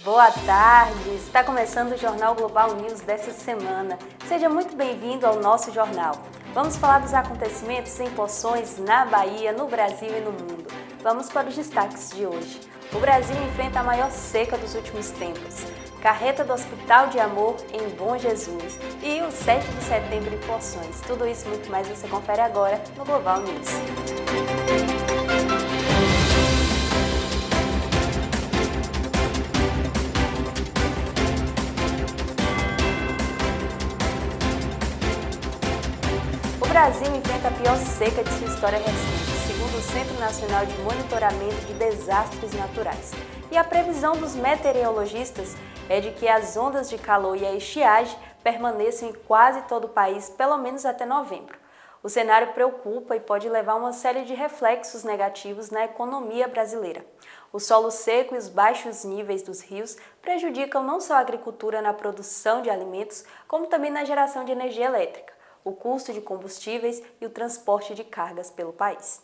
Boa tarde! Está começando o Jornal Global News dessa semana. Seja muito bem-vindo ao nosso jornal. Vamos falar dos acontecimentos em Poções, na Bahia, no Brasil e no mundo. Vamos para os destaques de hoje. O Brasil enfrenta a maior seca dos últimos tempos. Carreta do Hospital de Amor em Bom Jesus e o 7 de setembro em Poções. Tudo isso e muito mais você confere agora no Global News. O Brasil enfrenta a pior seca de sua história recente, segundo o Centro Nacional de Monitoramento de Desastres Naturais. E a previsão dos meteorologistas é de que as ondas de calor e a estiagem permaneçam em quase todo o país, pelo menos até novembro. O cenário preocupa e pode levar a uma série de reflexos negativos na economia brasileira. O solo seco e os baixos níveis dos rios prejudicam não só a agricultura na produção de alimentos, como também na geração de energia elétrica, o custo de combustíveis e o transporte de cargas pelo país.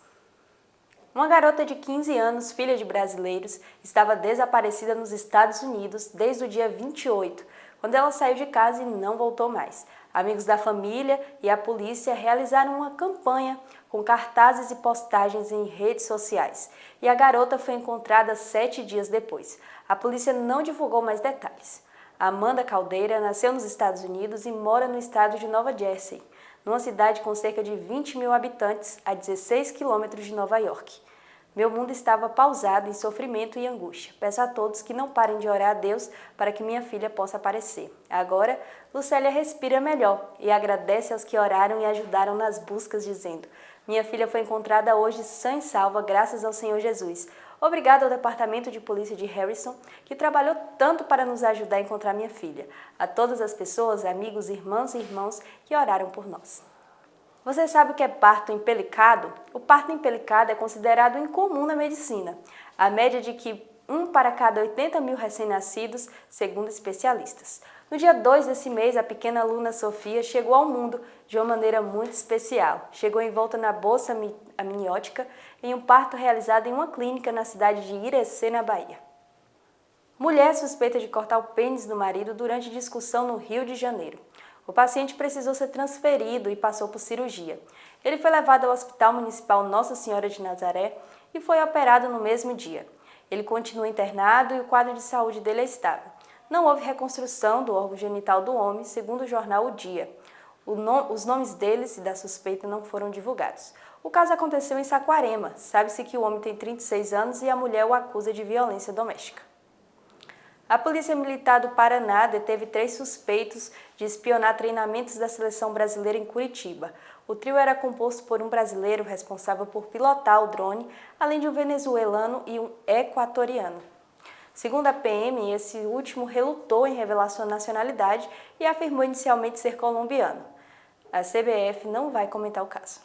Uma garota de 15 anos, filha de brasileiros, estava desaparecida nos Estados Unidos desde o dia 28, quando ela saiu de casa e não voltou mais. Amigos da família e a polícia realizaram uma campanha com cartazes e postagens em redes sociais. E a garota foi encontrada 7 dias depois. A polícia não divulgou mais detalhes. Amanda Caldeira nasceu nos Estados Unidos e mora no estado de Nova Jersey, numa cidade com cerca de 20 mil habitantes, a 16 quilômetros de Nova York. Meu mundo estava pausado em sofrimento e angústia. Peço a todos que não parem de orar a Deus para que minha filha possa aparecer. Agora, Lucélia respira melhor e agradece aos que oraram e ajudaram nas buscas, dizendo: minha filha foi encontrada hoje sã e salva graças ao Senhor Jesus. Obrigado ao Departamento de Polícia de Harrison, que trabalhou tanto para nos ajudar a encontrar minha filha. A todas as pessoas, amigos, irmãs e irmãos que oraram por nós. Você sabe o que é parto empelicado? O parto empelicado é considerado incomum na medicina. A média é de que 1 para cada 80 mil recém-nascidos, segundo especialistas. No dia 2 desse mês, a pequena Luna Sofia chegou ao mundo de uma maneira muito especial. Chegou envolta na bolsa amniótica em um parto realizado em uma clínica na cidade de Irecê, na Bahia. Mulher suspeita de cortar o pênis do marido durante discussão no Rio de Janeiro. O paciente precisou ser transferido e passou por cirurgia. Ele foi levado ao Hospital Municipal Nossa Senhora de Nazaré e foi operado no mesmo dia. Ele continua internado e o quadro de saúde dele é estável. Não houve reconstrução do órgão genital do homem, segundo o jornal O Dia. Os nomes deles e da suspeita não foram divulgados. O caso aconteceu em Saquarema. Sabe-se que o homem tem 36 anos e a mulher o acusa de violência doméstica. A Polícia Militar do Paraná deteve 3 suspeitos de espionar treinamentos da seleção brasileira em Curitiba. O trio era composto por um brasileiro responsável por pilotar o drone, além de um venezuelano e um equatoriano. Segundo a PM, esse último relutou em revelar sua nacionalidade e afirmou inicialmente ser colombiano. A CBF não vai comentar o caso.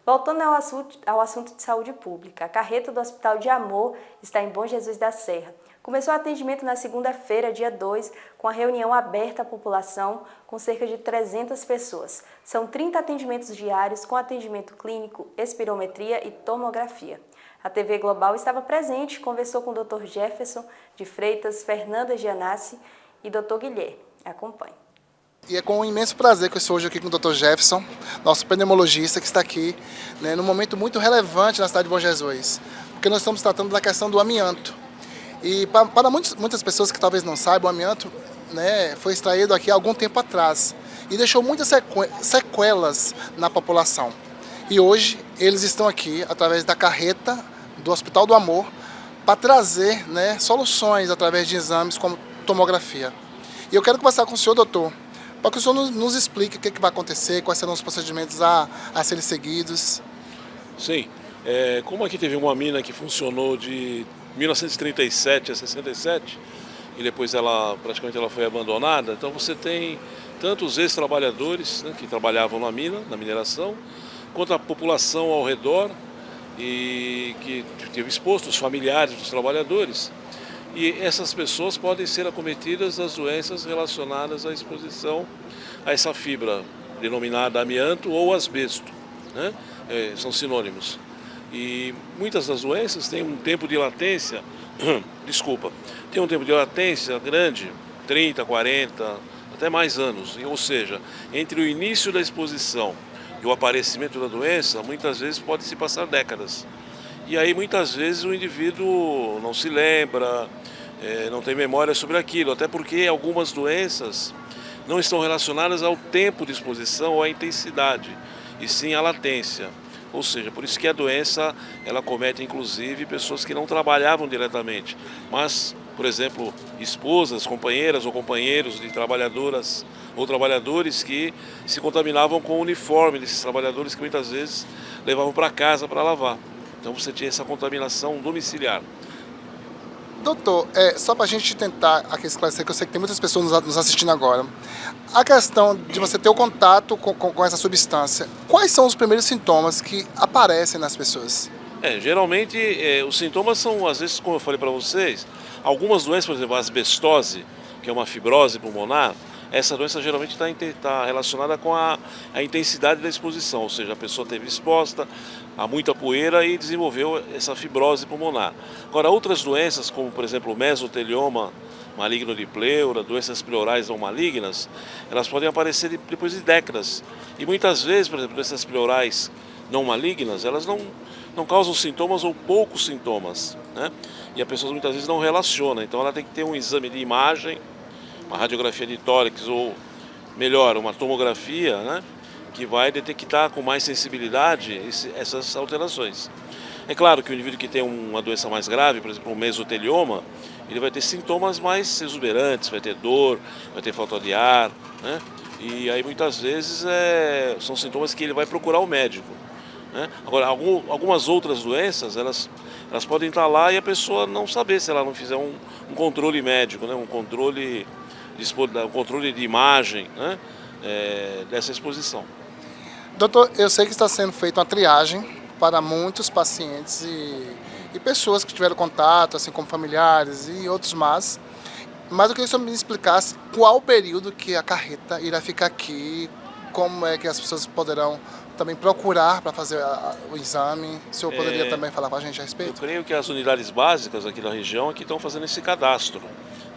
Voltando ao assunto de saúde pública, a carreta do Hospital de Amor está em Bom Jesus da Serra. Começou o atendimento na segunda-feira, dia 2, com a reunião aberta à população, com cerca de 300 pessoas. São 30 atendimentos diários, com atendimento clínico, espirometria e tomografia. A TV Global estava presente, conversou com o Dr. Jefferson de Freitas, Fernanda Gianassi e Dr. Guilherme. Acompanhe. E é com um imenso prazer que eu estou hoje aqui com o Dr. Jefferson, nosso pneumologista, que está aqui, num momento muito relevante na cidade de Bom Jesus, porque nós estamos tratando da questão do amianto. E para muitas pessoas que talvez não saibam, o amianto foi extraído aqui há algum tempo atrás e deixou muitas sequelas na população. E hoje eles estão aqui, através da carreta do Hospital do Amor, para trazer soluções através de exames como tomografia. E eu quero conversar com o senhor, doutor, para que o senhor nos explique o que vai acontecer, quais serão os procedimentos a serem seguidos. Sim, como aqui teve uma mina que funcionou de 1937 a 67 e depois praticamente ela foi abandonada, então você tem tanto os ex-trabalhadores que trabalhavam na mina, na mineração, quanto a população ao redor e que teve exposto, os familiares dos trabalhadores. E essas pessoas podem ser acometidas das doenças relacionadas à exposição a essa fibra denominada amianto ou asbesto, são sinônimos. E muitas das doenças têm um tempo de latência desculpa, tem um tempo de latência grande, 30, 40, até mais anos. Ou seja, entre o início da exposição e o aparecimento da doença, muitas vezes pode se passar décadas. E aí muitas vezes o indivíduo não se lembra, não tem memória sobre aquilo, até porque algumas doenças não estão relacionadas ao tempo de exposição ou à intensidade, e sim à latência. Ou seja, por isso que a doença, ela comete inclusive pessoas que não trabalhavam diretamente, mas, por exemplo, esposas, companheiras ou companheiros de trabalhadoras ou trabalhadores que se contaminavam com o uniforme desses trabalhadores que muitas vezes levavam para casa para lavar. Então você tinha essa contaminação domiciliar. Doutor, só para a gente tentar aqui esclarecer, que eu sei que tem muitas pessoas nos assistindo agora, a questão de você ter o contato com essa substância, quais são os primeiros sintomas que aparecem nas pessoas? Geralmente os sintomas são, às vezes, como eu falei para vocês, algumas doenças, por exemplo, a asbestose, que é uma fibrose pulmonar, essa doença geralmente está relacionada com a intensidade da exposição, ou seja, a pessoa esteve exposta a muita poeira e desenvolveu essa fibrose pulmonar. Agora, outras doenças, como por exemplo o mesotelioma maligno de pleura, doenças pleurais não malignas, elas podem aparecer depois de décadas. E muitas vezes, por exemplo, doenças pleurais não malignas, elas não causam sintomas ou poucos sintomas, né? E a pessoa muitas vezes não relaciona, então ela tem que ter um exame de imagem, uma radiografia de tórax ou, melhor, uma tomografia, né, que vai detectar com mais sensibilidade essas alterações. É claro que o indivíduo que tem uma doença mais grave, por exemplo, um mesotelioma, ele vai ter sintomas mais exuberantes, vai ter dor, vai ter falta de ar, né? E aí muitas vezes são sintomas que ele vai procurar o médico, né? Agora, algumas outras doenças, elas podem estar lá e a pessoa não saber se ela não fizer um controle médico, né? Um controle de imagem, né? Dessa exposição. Doutor, eu sei que está sendo feita uma triagem para muitos pacientes e pessoas que tiveram contato, assim como familiares e outros mais. Mas eu queria que o senhor me explicasse qual o período que a carreta irá ficar aqui, como é que as pessoas poderão também procurar para fazer o exame. O senhor poderia também falar com a gente a respeito? Eu creio que as unidades básicas aqui da região aqui estão fazendo esse cadastro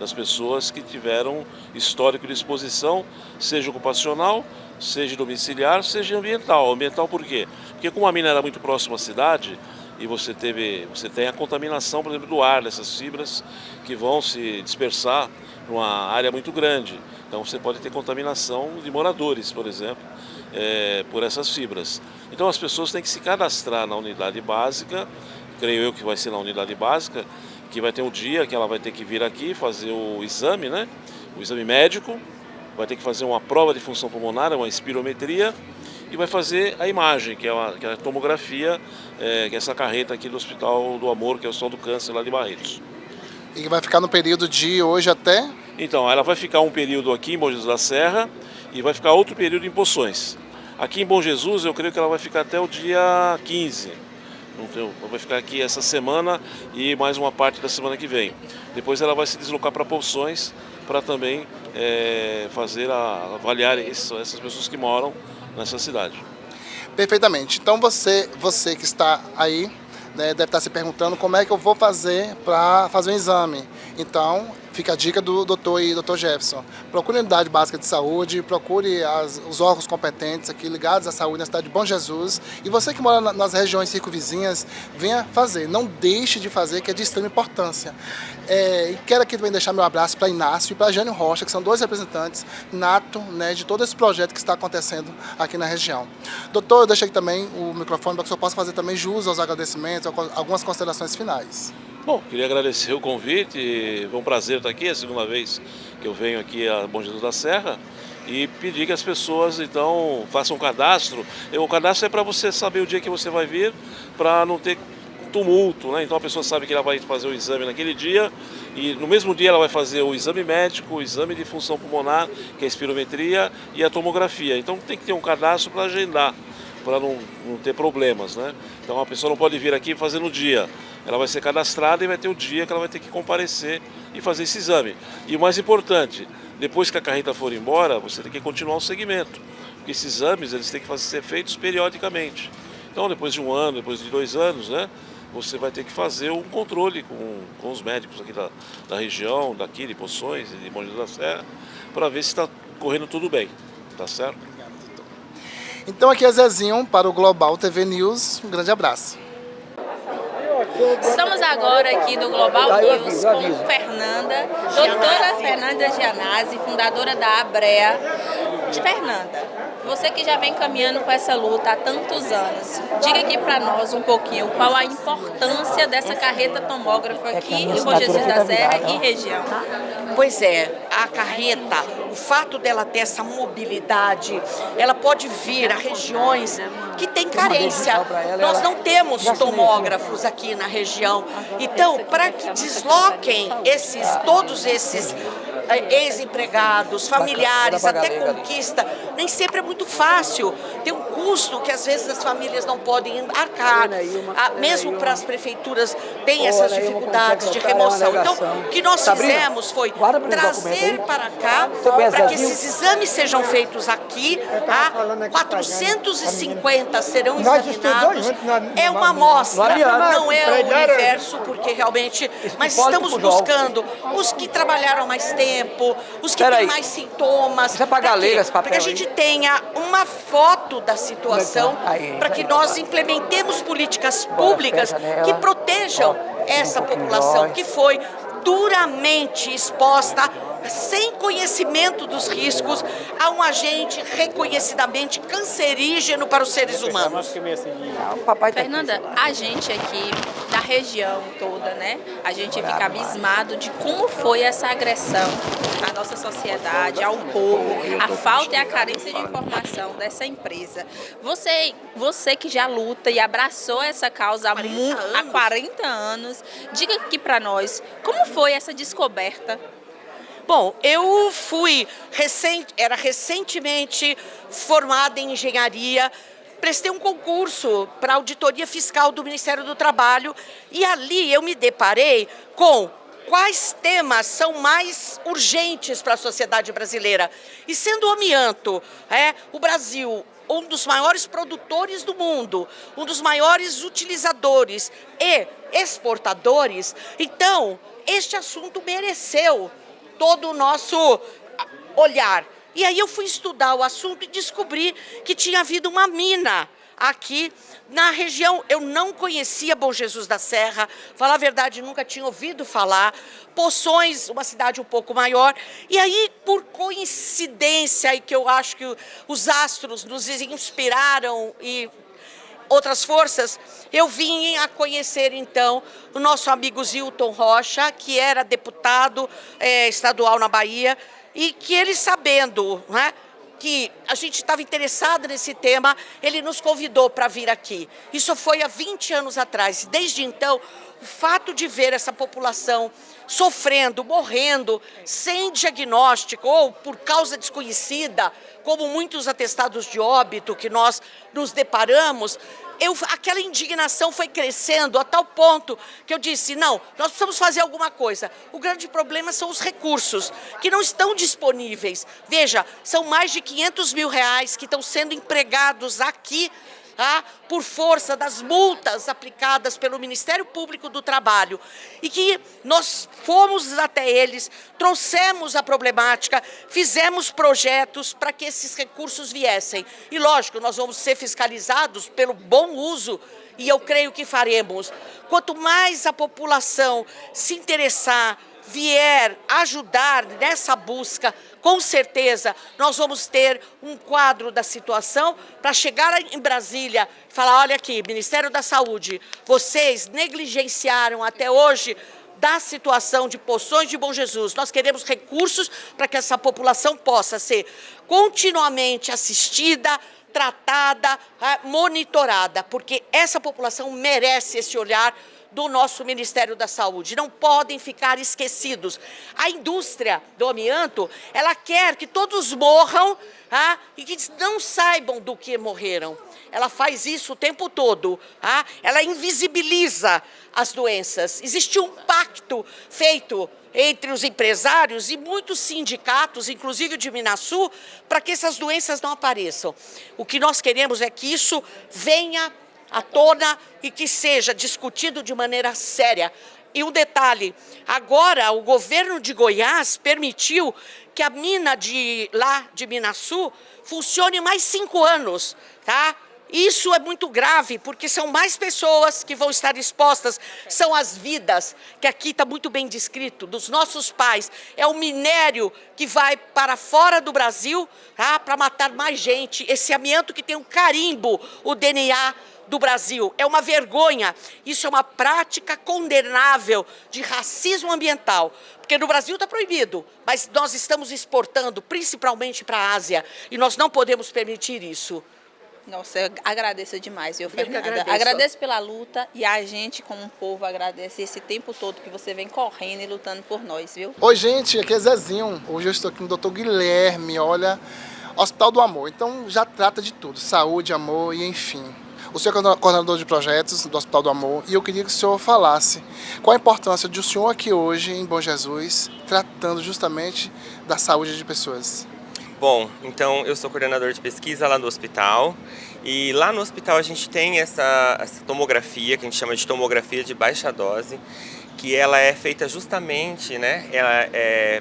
das pessoas que tiveram histórico de exposição, seja ocupacional, seja domiciliar, seja ambiental. Ambiental por quê? Porque como a mina era muito próxima à cidade e você tem a contaminação, por exemplo, do ar, dessas fibras que vão se dispersar numa área muito grande. Então você pode ter contaminação de moradores, por exemplo, por essas fibras. Então as pessoas têm que se cadastrar na unidade básica, creio eu que vai ser na unidade básica, que vai ter um dia que ela vai ter que vir aqui fazer o exame, né? O exame médico, vai ter que fazer uma prova de função pulmonar, uma espirometria, e vai fazer a imagem, que é a tomografia, que é essa carreta aqui do Hospital do Amor, que é o Hospital do Câncer lá de Barretos. E vai ficar no período de hoje até? Então, ela vai ficar um período aqui em Bom Jesus da Serra e vai ficar outro período em Poções. Aqui em Bom Jesus, eu creio que ela vai ficar até o dia 15. Vai ficar aqui essa semana e mais uma parte da semana que vem. Depois ela vai se deslocar para Poções para também avaliar essas pessoas que moram nessa cidade. Perfeitamente. Então você que está aí, né, deve estar se perguntando como é que eu vou fazer para fazer um exame. Então, fica a dica do doutor e doutor Jefferson. Procure a unidade básica de saúde, procure os órgãos competentes aqui ligados à saúde na cidade de Bom Jesus. E você que mora nas regiões circunvizinhas, venha fazer. Não deixe de fazer, que é de extrema importância. E quero aqui também deixar meu abraço para Inácio e para Jânio Rocha, que são dois representantes nato, né, de todo esse projeto que está acontecendo aqui na região. Doutor, eu deixo aqui também o microfone para que o senhor possa fazer também jus aos agradecimentos, algumas considerações finais. Bom, queria agradecer o convite, foi um prazer estar aqui, é a segunda vez que eu venho aqui a Bom Jesus da Serra, e pedir que as pessoas então façam um cadastro. O cadastro é para você saber o dia que você vai vir, para não ter tumulto, né? Então a pessoa sabe que ela vai fazer o exame naquele dia e no mesmo dia ela vai fazer o exame médico, o exame de função pulmonar, que é a espirometria, e a tomografia. Então tem que ter um cadastro para agendar, para não ter problemas, né? Então a pessoa não pode vir aqui e fazer no dia. Ela vai ser cadastrada e vai ter o dia que ela vai ter que comparecer e fazer esse exame. E o mais importante, depois que a carreta for embora, você tem que continuar o segmento, porque esses exames eles têm que ser feitos periodicamente. Então depois de um ano, depois de 2 anos, né, você vai ter que fazer um controle com os médicos aqui da região, daqui de Poções e de Bom Jesus da Serra, para ver se está correndo tudo bem, tá certo? Obrigado, doutor. Então aqui é Zezinho para o Global TV News. Um grande abraço. Estamos agora aqui no Global News com Fernanda, doutora Fernanda Gianazzi, fundadora da ABREA. Fernanda, você que já vem caminhando com essa luta há tantos anos, diga aqui para nós um pouquinho qual a importância dessa carreta tomógrafa aqui em Bom Jesus da Serra e região. Pois é, a carreta, o fato dela ter essa mobilidade, ela pode vir a regiões que têm carência. Nós não temos tomógrafos aqui na região. Então, para que desloquem todos esses ex-empregados, familiares, até conquista, nem sempre é muito fácil. Tem um custo que às vezes as famílias não podem arcar. Mesmo para as prefeituras tem essas dificuldades de remoção. Então, o que nós fizemos foi trazer para cá, para que esses exames sejam feitos aqui, 450 serão examinados. É uma amostra, não é o universo, porque realmente, mas estamos buscando os que trabalharam mais tempo, os que têm mais sintomas, para que a gente tenha uma foto da situação, para que nós implementemos políticas públicas que protejam essa população que foi duramente exposta, sem conhecimento dos riscos, a um agente reconhecidamente cancerígeno para os seres humanos. Fernanda, a gente aqui da região toda, né? A gente fica abismado de como foi essa agressão à nossa sociedade, ao povo, a falta e a carência de informação dessa empresa. Você que já luta e abraçou essa causa há 40 anos, diga aqui para nós, como foi essa descoberta? Bom, eu era recentemente formada em engenharia, prestei um concurso para auditoria fiscal do Ministério do Trabalho e ali eu me deparei com quais temas são mais urgentes para a sociedade brasileira. E sendo o amianto, o Brasil, um dos maiores produtores do mundo, um dos maiores utilizadores e exportadores, então este assunto mereceu todo o nosso olhar. E aí eu fui estudar o assunto e descobri que tinha havido uma mina aqui na região. Eu não conhecia Bom Jesus da Serra, falar a verdade, nunca tinha ouvido falar. Poções, uma cidade um pouco maior. E aí, por coincidência, e que eu acho que os astros nos inspiraram e outras forças, eu vim a conhecer, então, o nosso amigo Zilton Rocha, que era deputado estadual na Bahia, e que ele, sabendo, né, que a gente estava interessado nesse tema, ele nos convidou para vir aqui. Isso foi há 20 anos atrás. Desde então, o fato de ver essa população sofrendo, morrendo, sem diagnóstico ou por causa desconhecida, como muitos atestados de óbito que nós nos deparamos, aquela indignação foi crescendo a tal ponto que eu disse, não, nós precisamos fazer alguma coisa. O grande problema são os recursos, que não estão disponíveis. Veja, são mais de R$500 mil que estão sendo empregados aqui, por força das multas aplicadas pelo Ministério Público do Trabalho, e que nós fomos até eles, trouxemos a problemática, fizemos projetos para que esses recursos viessem. E lógico, nós vamos ser fiscalizados pelo bom uso, e eu creio que faremos. Quanto mais a população se interessar, vier ajudar nessa busca, com certeza nós vamos ter um quadro da situação para chegar em Brasília e falar, olha aqui, Ministério da Saúde, vocês negligenciaram até hoje da situação de Poções de Bom Jesus. Nós queremos recursos para que essa população possa ser continuamente assistida, tratada, monitorada, porque essa população merece esse olhar do nosso Ministério da Saúde. Não podem ficar esquecidos. A indústria do amianto, ela quer que todos morram e que não saibam do que morreram. Ela faz isso o tempo todo. Ela invisibiliza as doenças. Existe um pacto feito entre os empresários e muitos sindicatos, inclusive o de Minasul, para que essas doenças não apareçam. O que nós queremos é que isso venha à tona e que seja discutido de maneira séria. E um detalhe, agora o governo de Goiás permitiu que a mina de Minaçu funcione mais 5 anos, tá? Isso é muito grave, porque são mais pessoas que vão estar expostas, são as vidas, que aqui está muito bem descrito, dos nossos pais. É o minério que vai para fora do Brasil, tá? Para matar mais gente. Esse amianto que tem um carimbo, o DNA do Brasil. É uma vergonha. Isso é uma prática condenável de racismo ambiental. Porque no Brasil está proibido, mas nós estamos exportando principalmente para a Ásia e nós não podemos permitir isso. Nossa, eu agradeço demais, viu, Fernanda? Eu que agradeço. Agradeço pela luta e a gente, como um povo, agradece esse tempo todo que você vem correndo e lutando por nós, viu? Oi, gente, aqui é Zezinho. Hoje eu estou aqui com o Dr. Guilherme, olha, Hospital do Amor. Então já trata de tudo, saúde, amor e enfim. O senhor é coordenador de projetos do Hospital do Amor e eu queria que o senhor falasse qual a importância de o senhor aqui hoje em Bom Jesus, tratando justamente da saúde de pessoas. Bom, então eu sou coordenador de pesquisa lá no hospital e lá no hospital a gente tem essa tomografia, que a gente chama de tomografia de baixa dose, que ela é feita justamente, né, ela é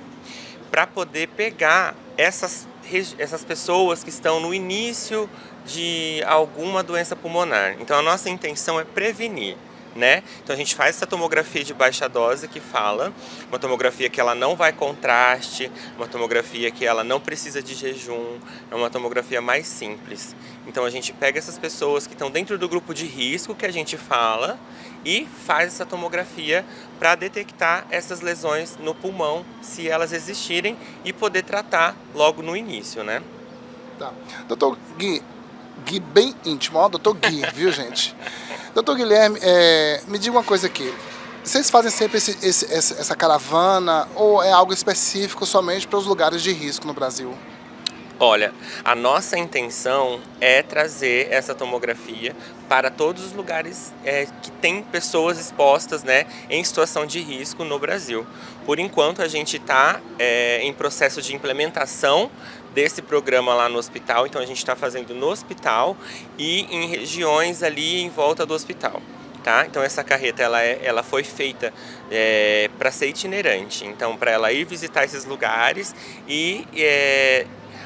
para poder pegar essas pessoas que estão no início de alguma doença pulmonar. Então a nossa intenção é prevenir, né? Então a gente faz essa tomografia de baixa dose que fala, uma tomografia que ela não vai contraste, uma tomografia que ela não precisa de jejum, é uma tomografia mais simples. Então a gente pega essas pessoas que estão dentro do grupo de risco que a gente fala e faz essa tomografia para detectar essas lesões no pulmão, se elas existirem, e poder tratar logo no início, né? Tá. Doutor Gui bem íntimo, ó, doutor Gui, viu, gente? Doutor Guilherme, me diga uma coisa aqui. Vocês fazem sempre essa caravana ou é algo específico somente para os lugares de risco no Brasil? Olha, a nossa intenção é trazer essa tomografia para todos os lugares que tem pessoas expostas, né, em situação de risco no Brasil. Por enquanto, a gente está em processo de implementação desse programa lá no hospital, então a gente está fazendo no hospital e em regiões ali em volta do hospital. Tá? Então essa carreta ela foi feita para ser itinerante, então para ela ir visitar esses lugares e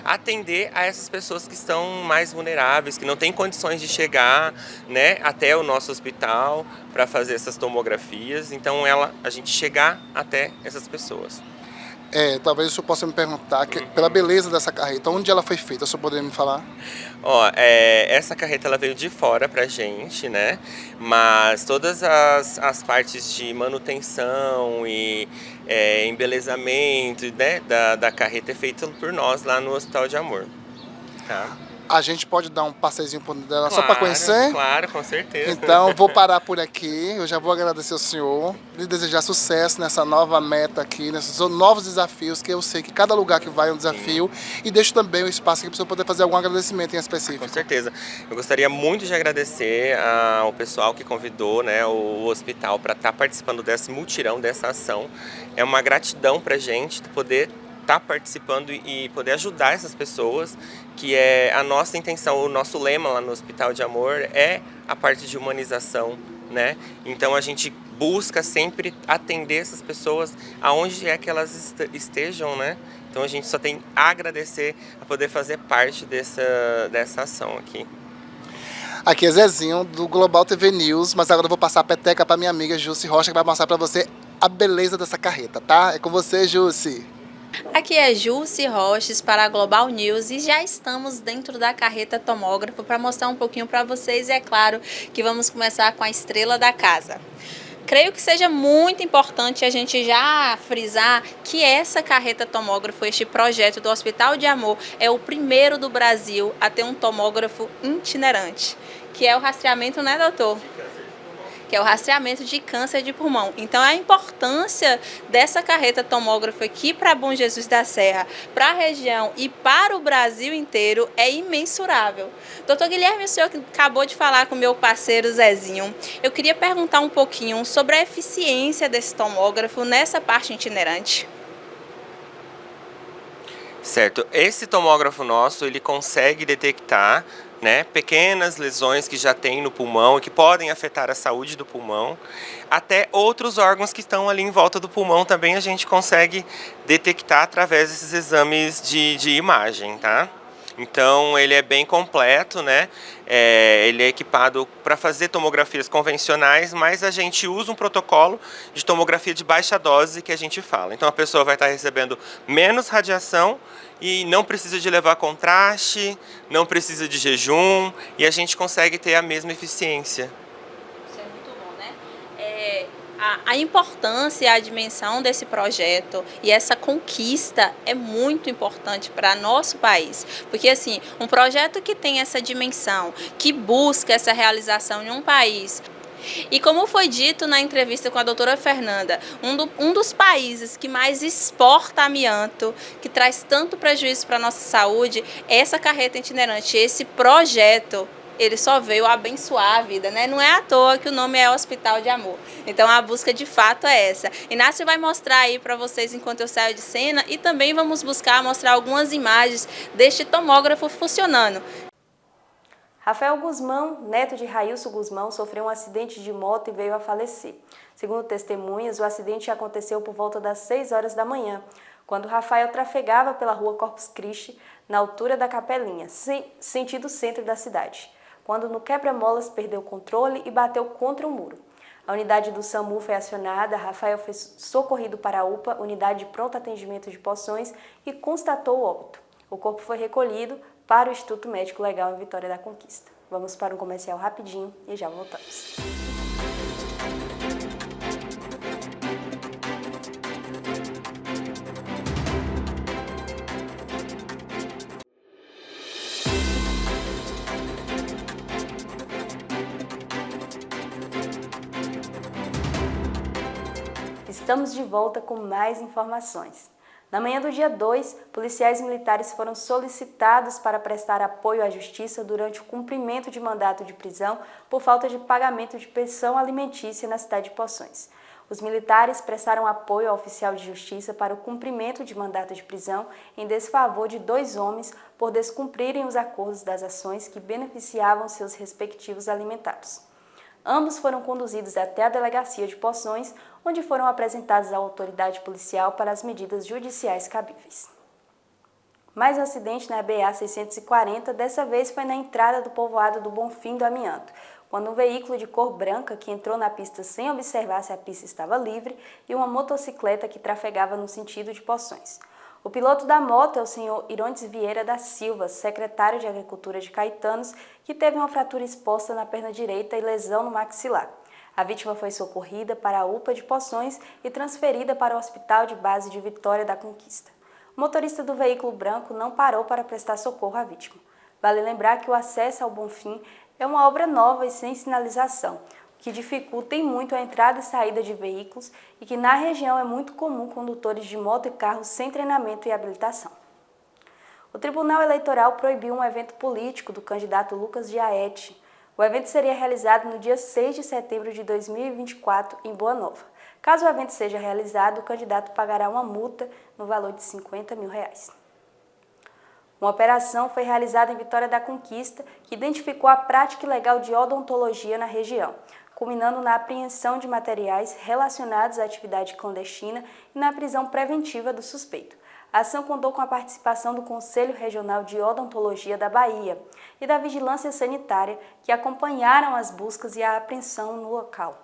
atender a essas pessoas que estão mais vulneráveis, que não têm condições de chegar, né, até o nosso hospital para fazer essas tomografias. Então a gente chegar até essas pessoas. Talvez o senhor possa me perguntar, pela beleza dessa carreta, onde ela foi feita, o senhor poderia me falar? Essa carreta ela veio de fora pra gente, né? Mas todas as partes de manutenção e embelezamento, né, da carreta é feita por nós lá no Hospital de Amor. Tá? A gente pode dar um passeiozinho por dela só para conhecer? Claro, com certeza. Então, vou parar por aqui. Eu já vou agradecer ao senhor, lhe desejar sucesso nessa nova meta aqui, nesses novos desafios, que eu sei que cada lugar que vai é um desafio. Sim. E deixo também o espaço aqui para o senhor poder fazer algum agradecimento em específico. Com certeza. Eu gostaria muito de agradecer ao pessoal que convidou, né, o hospital para estar participando desse mutirão, dessa ação. É uma gratidão para a gente poder estar participando e poder ajudar essas pessoas, que é a nossa intenção, o nosso lema lá no Hospital de Amor é a parte de humanização, né? Então a gente busca sempre atender essas pessoas aonde é que elas estejam, né? Então a gente só tem a agradecer a poder fazer parte dessa ação aqui. Aqui é Zezinho do Global TV News, mas agora eu vou passar a peteca para minha amiga Jussi Rocha, que vai mostrar para você a beleza dessa carreta, tá? É com você, Jussi. Aqui é Jussi Roches para a Global News e já estamos dentro da carreta tomógrafo para mostrar um pouquinho para vocês, e é claro que vamos começar com a estrela da casa. Creio que seja muito importante a gente já frisar que essa carreta tomógrafo, este projeto do Hospital de Amor, é o primeiro do Brasil a ter um tomógrafo itinerante, que é o rastreamento, né, doutor? Que é o rastreamento de câncer de pulmão. Então, a importância dessa carreta tomógrafo aqui para Bom Jesus da Serra, para a região e para o Brasil inteiro é imensurável. Doutor Guilherme, o senhor acabou de falar com o meu parceiro Zezinho. Eu queria perguntar um pouquinho sobre a eficiência desse tomógrafo nessa parte itinerante. Certo. Esse tomógrafo nosso, ele consegue detectar, né, pequenas lesões que já tem no pulmão e que podem afetar a saúde do pulmão, até outros órgãos que estão ali em volta do pulmão também a gente consegue detectar através desses exames de imagem, tá? Então ele é bem completo, né? Ele é equipado para fazer tomografias convencionais, mas a gente usa um protocolo de tomografia de baixa dose que a gente fala. Então a pessoa vai estar recebendo menos radiação e não precisa de levar contraste, não precisa de jejum e a gente consegue ter a mesma eficiência. Isso é muito bom, né? A importância e a dimensão desse projeto e essa conquista é muito importante para nosso país, porque assim, um projeto que tem essa dimensão, que busca essa realização em um país, e como foi dito na entrevista com a doutora Fernanda, um dos países que mais exporta amianto, que traz tanto prejuízo para a nossa saúde, essa carreta itinerante, esse projeto, ele só veio abençoar a vida, né? Não é à toa que o nome é Hospital de Amor. Então a busca de fato é essa. Inácio vai mostrar aí para vocês enquanto eu saio de cena e também vamos buscar mostrar algumas imagens deste tomógrafo funcionando. Rafael Guzmão, neto de Railson Guzmão, sofreu um acidente de moto e veio a falecer. Segundo testemunhas, o acidente aconteceu por volta das 6 horas da manhã, quando Rafael trafegava pela rua Corpus Christi, na altura da Capelinha, sentido centro da cidade, quando no quebra-molas perdeu o controle e bateu contra um muro. A unidade do SAMU foi acionada, Rafael foi socorrido para a UPA, unidade de pronto atendimento de Poções, e constatou o óbito. O corpo foi recolhido para o Instituto Médico Legal em Vitória da Conquista. Vamos para um comercial rapidinho e já voltamos. Estamos de volta com mais informações. Na manhã do dia 2, policiais militares foram solicitados para prestar apoio à justiça durante o cumprimento de mandato de prisão por falta de pagamento de pensão alimentícia na cidade de Poções. Os militares prestaram apoio ao oficial de justiça para o cumprimento de mandato de prisão em desfavor de 2 homens por descumprirem os acordos das ações que beneficiavam seus respectivos alimentados. Ambos foram conduzidos até a delegacia de Poções, onde foram apresentados à autoridade policial para as medidas judiciais cabíveis. Mais um acidente na BA-640, dessa vez foi na entrada do povoado do Bonfim do Amianto, quando um veículo de cor branca que entrou na pista sem observar se a pista estava livre e uma motocicleta que trafegava no sentido de Poções. O piloto da moto é o senhor Irondes Vieira da Silva, secretário de Agricultura de Caetanos, que teve uma fratura exposta na perna direita e lesão no maxilar. A vítima foi socorrida para a UPA de Poções e transferida para o Hospital de Base de Vitória da Conquista. O motorista do veículo branco não parou para prestar socorro à vítima. Vale lembrar que o acesso ao Bonfim é uma obra nova e sem sinalização, que dificulta muito a entrada e saída de veículos e que na região é muito comum condutores de moto e carros sem treinamento e habilitação. O Tribunal Eleitoral proibiu um evento político do candidato Lucas Diaete. O evento seria realizado no dia 6 de setembro de 2024 em Boa Nova. Caso o evento seja realizado, o candidato pagará uma multa no valor de R$50 mil. Uma operação foi realizada em Vitória da Conquista que identificou a prática ilegal de odontologia na região, culminando na apreensão de materiais relacionados à atividade clandestina e na prisão preventiva do suspeito. A ação contou com a participação do Conselho Regional de Odontologia da Bahia e da Vigilância Sanitária, que acompanharam as buscas e a apreensão no local.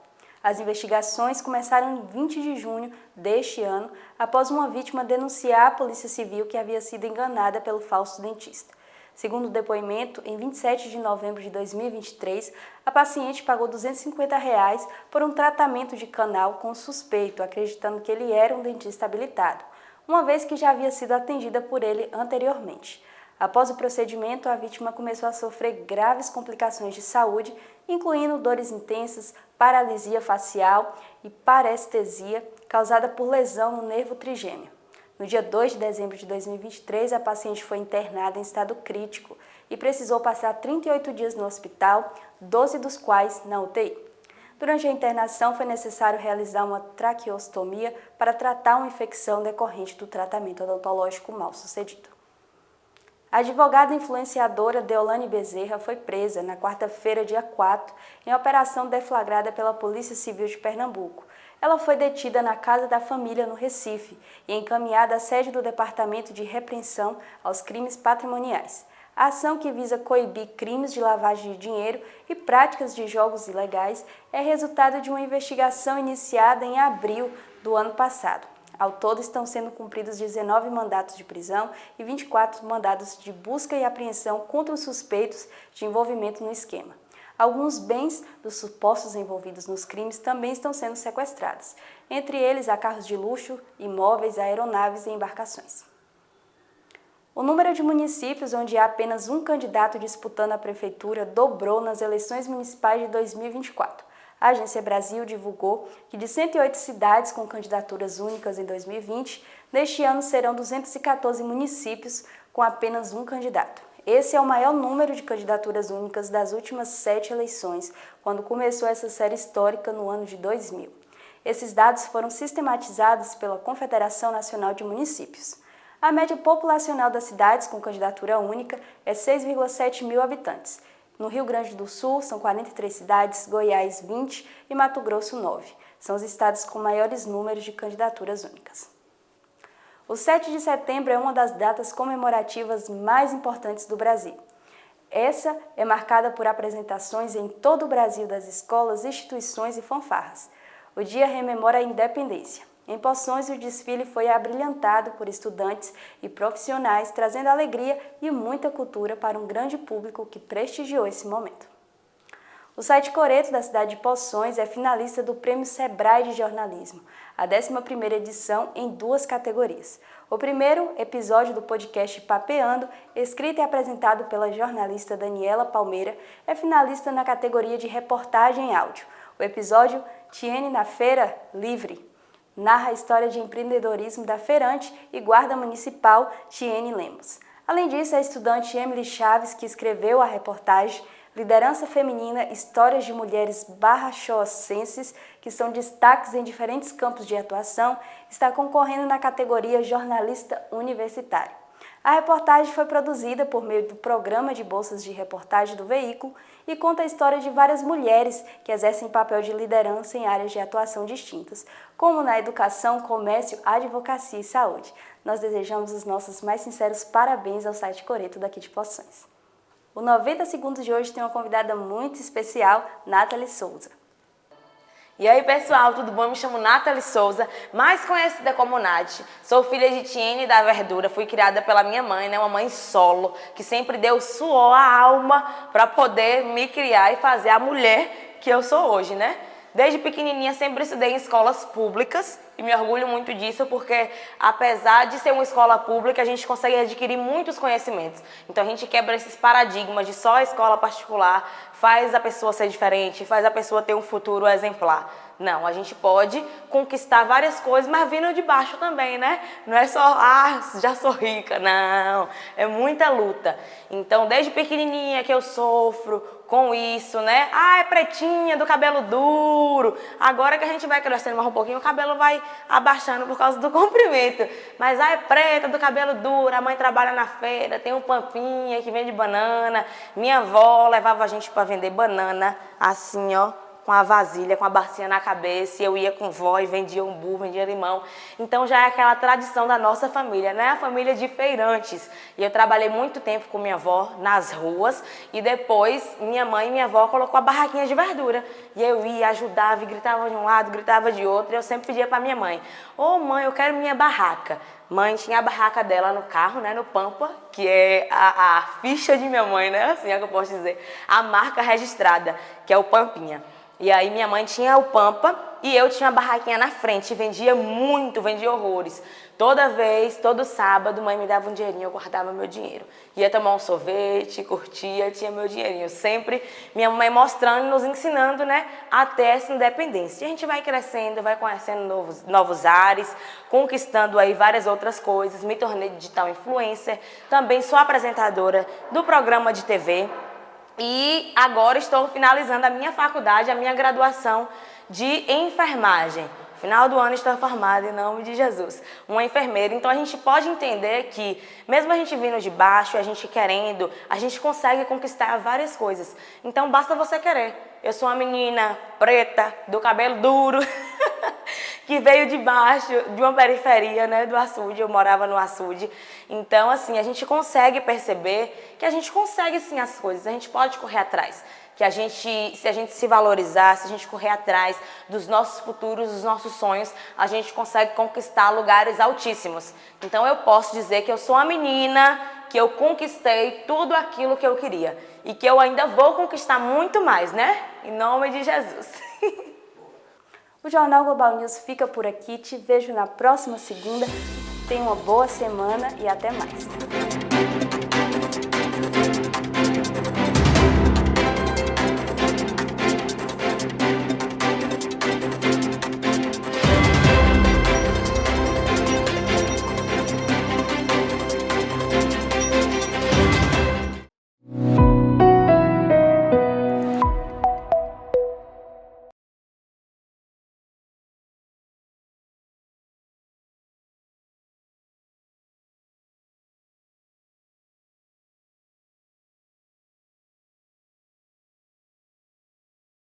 As investigações começaram em 20 de junho deste ano, após uma vítima denunciar à Polícia Civil que havia sido enganada pelo falso dentista. Segundo o depoimento, em 27 de novembro de 2023, a paciente pagou R$250 por um tratamento de canal com o suspeito, acreditando que ele era um dentista habilitado, uma vez que já havia sido atendida por ele anteriormente. Após o procedimento, a vítima começou a sofrer graves complicações de saúde, incluindo dores intensas, paralisia facial e parestesia causada por lesão no nervo trigêmeo. No dia 2 de dezembro de 2023, a paciente foi internada em estado crítico e precisou passar 38 dias no hospital, 12 dos quais na UTI. Durante a internação, foi necessário realizar uma traqueostomia para tratar uma infecção decorrente do tratamento odontológico mal sucedido. A advogada influenciadora Deolane Bezerra foi presa na quarta-feira, dia 4, em operação deflagrada pela Polícia Civil de Pernambuco. Ela foi detida na casa da família no Recife e encaminhada à sede do Departamento de Repreensão aos Crimes Patrimoniais. A ação, que visa coibir crimes de lavagem de dinheiro e práticas de jogos ilegais, é resultado de uma investigação iniciada em abril do ano passado. Ao todo, estão sendo cumpridos 19 mandatos de prisão e 24 mandados de busca e apreensão contra os suspeitos de envolvimento no esquema. Alguns bens dos supostos envolvidos nos crimes também estão sendo sequestrados, entre eles há carros de luxo, imóveis, aeronaves e embarcações. O número de municípios onde há apenas um candidato disputando a prefeitura dobrou nas eleições municipais de 2024. A Agência Brasil divulgou que de 108 cidades com candidaturas únicas em 2020, neste ano serão 214 municípios com apenas um candidato. Esse é o maior número de candidaturas únicas das últimas 7 eleições, quando começou essa série histórica no ano de 2000. Esses dados foram sistematizados pela Confederação Nacional de Municípios. A média populacional das cidades com candidatura única é 6,7 mil habitantes. No Rio Grande do Sul, são 43 cidades, Goiás, 20 e Mato Grosso, 9. São os estados com maiores números de candidaturas únicas. O 7 de setembro é uma das datas comemorativas mais importantes do Brasil. Essa é marcada por apresentações em todo o Brasil das escolas, instituições e fanfarras. O dia rememora a independência. Em Poções, o desfile foi abrilhantado por estudantes e profissionais, trazendo alegria e muita cultura para um grande público que prestigiou esse momento. O site Coreto da cidade de Poções é finalista do Prêmio Sebrae de Jornalismo, a 11ª edição em 2 categorias. O primeiro episódio do podcast Papeando, escrito e apresentado pela jornalista Daniela Palmeira, é finalista na categoria de reportagem em áudio. O episódio Tiene na Feira Livre narra a história de empreendedorismo da feirante e guarda municipal Tiene Lemos. Além disso, a estudante Emily Chaves, que escreveu a reportagem Liderança Feminina, Histórias de Mulheres Barrachocenses, que são destaques em diferentes campos de atuação, está concorrendo na categoria Jornalista Universitário. A reportagem foi produzida por meio do Programa de Bolsas de Reportagem do veículo e conta a história de várias mulheres que exercem papel de liderança em áreas de atuação distintas, como na educação, comércio, advocacia e saúde. Nós desejamos os nossos mais sinceros parabéns ao site Coreto daqui de Poções. O 90 Segundos de hoje tem uma convidada muito especial, Nathalie Souza. E aí, pessoal, tudo bom? Me chamo Nathalie Souza, mais conhecida como Nath. Sou filha de Tiene da Verdura, fui criada pela minha mãe, né? Uma mãe solo, que sempre deu suor à alma para poder me criar e fazer a mulher que eu sou hoje, né? Desde pequenininha sempre estudei em escolas públicas e me orgulho muito disso porque, apesar de ser uma escola pública, a gente consegue adquirir muitos conhecimentos. Então a gente quebra esses paradigmas de só a escola particular faz a pessoa ser diferente, faz a pessoa ter um futuro exemplar. Não, a gente pode conquistar várias coisas, mas vindo de baixo também, né? Não é só, já sou rica, não. É muita luta. Então, desde pequenininha que eu sofro com isso, né? É pretinha, do cabelo duro. Agora que a gente vai crescendo mais um pouquinho, o cabelo vai abaixando por causa do comprimento. Mas, é preta, do cabelo duro, a mãe trabalha na feira, tem um pampinha que vende banana. Minha avó levava a gente para vender banana, assim, ó, com a vasilha, com a bacia na cabeça, e eu ia com vó e vendia umbu, vendia limão. Então já é aquela tradição da nossa família, né? A família de feirantes. E eu trabalhei muito tempo com minha avó nas ruas, e depois minha mãe e minha avó colocou a barraquinha de verdura. E eu ia, ajudava, e gritava de um lado, gritava de outro, e eu sempre pedia para minha mãe: ô mãe, eu quero minha barraca. Mãe tinha a barraca dela no carro, né, no Pampa, que é a ficha de minha mãe, né, assim é que eu posso dizer, a marca registrada, que é o Pampinha. E aí minha mãe tinha o Pampa e eu tinha a barraquinha na frente, vendia muito, vendia horrores. Toda vez, todo sábado, mãe me dava um dinheirinho, eu guardava meu dinheiro. Ia tomar um sorvete, curtia, tinha meu dinheirinho. Sempre minha mãe mostrando, nos ensinando, né, a ter essa independência. E a gente vai crescendo, vai conhecendo novos ares, conquistando aí várias outras coisas. Me tornei digital influencer, também sou apresentadora do programa de TV. E agora estou finalizando a minha faculdade, a minha graduação de enfermagem. Final do ano estou formada em nome de Jesus, uma enfermeira. Então a gente pode entender que mesmo a gente vindo de baixo, a gente querendo, a gente consegue conquistar várias coisas. Então basta você querer. Eu sou uma menina preta, do cabelo duro, que veio de baixo, de uma periferia, né, do açude. Eu morava no açude. Então assim, a gente consegue perceber que a gente consegue sim as coisas, a gente pode correr atrás. Que se a gente se valorizar, se a gente correr atrás dos nossos futuros, dos nossos sonhos, a gente consegue conquistar lugares altíssimos. Então eu posso dizer que eu sou uma menina, que eu conquistei tudo aquilo que eu queria. E que eu ainda vou conquistar muito mais, né? Em nome de Jesus. O Jornal Global News fica por aqui. Te vejo na próxima segunda. Tenha uma boa semana e até mais.